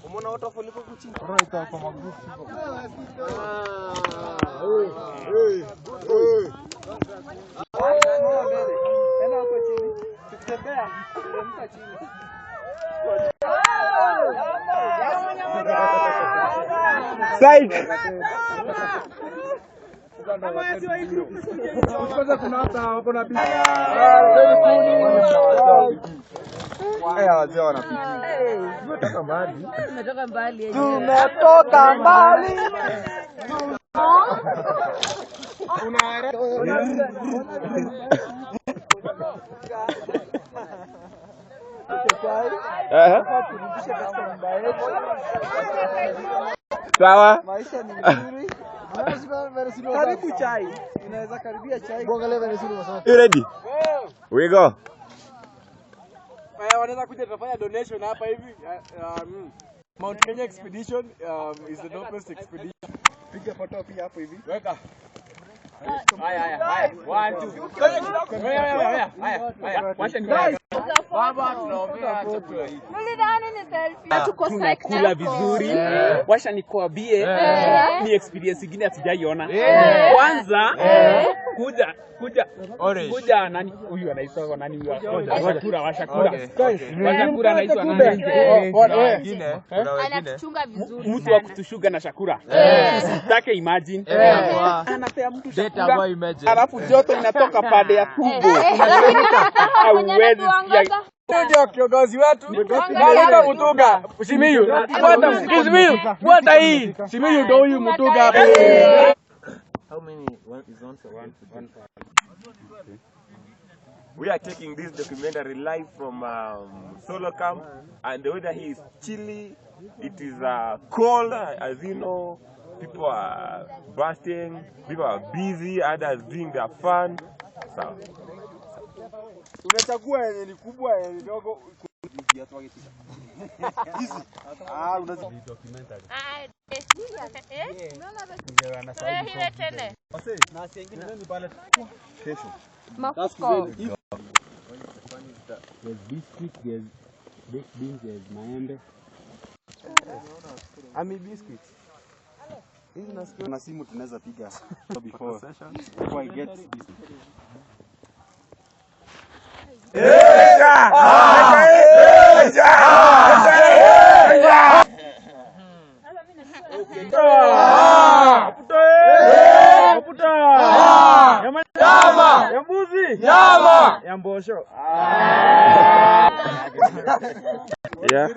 Umeona watu waliko kuchini. Right kwa magroup. Enda huko chini. Tukitembea, tutamka chini. Side. Kwanza kuna hata hapo na bibi. Wazee wanapitia. Tumetoka mbali. Tumetoka mbali. Tumetoka mbali. Sawa. Maisha ni nzuri. Karibu chai. Inaweza karibia chai. You ready? We go. Wanaweza kuja tutafanya donation hapa hivi. Mount Kenya expedition is the dopest expedition. Piga photo pia hapo hivi. Weka. Haya. 1 2. Haya. Wacha ni baba tunaombea chakula hiki. Mlidhani ni selfie. Tuko kula vizuri. Washa nikwambie ni experience nyingine hatujaiona. Kwanza kuja nani huyu anaitwa nani huyu? Washakura anaitwa nani? Wengine. anatuchunga vizuri. Mtu wa kutushuga na Shakura. Sitake imagine. Anapea mtu Shakura. Alafu joto inatoka pande ya tumbo. Hauwezi sikia. Ndio kiongozi wetu. Baba Mutuga. Simiyu. Simiyu. Fuata hii. Simiyu ndio huyu Mutuga hapa. How many is one? We are taking this documentary live from Solo Camp, and the weather here is chilly. It is cold, as you know. People are bursting, people are busy, others doing their fun. So, Unachagua yenye ni kubwa yenye ndogo. Hizi. Unazi documentary. Ile tena. Na sengine nani pale kesho. Mafuko. There's biscuit, there's baked beans, there's maembe. Biscuit. Hizi nasikia na simu tunaweza piga before I get this. Ya mbuzi. Nyama. Ya mbosho. yeah.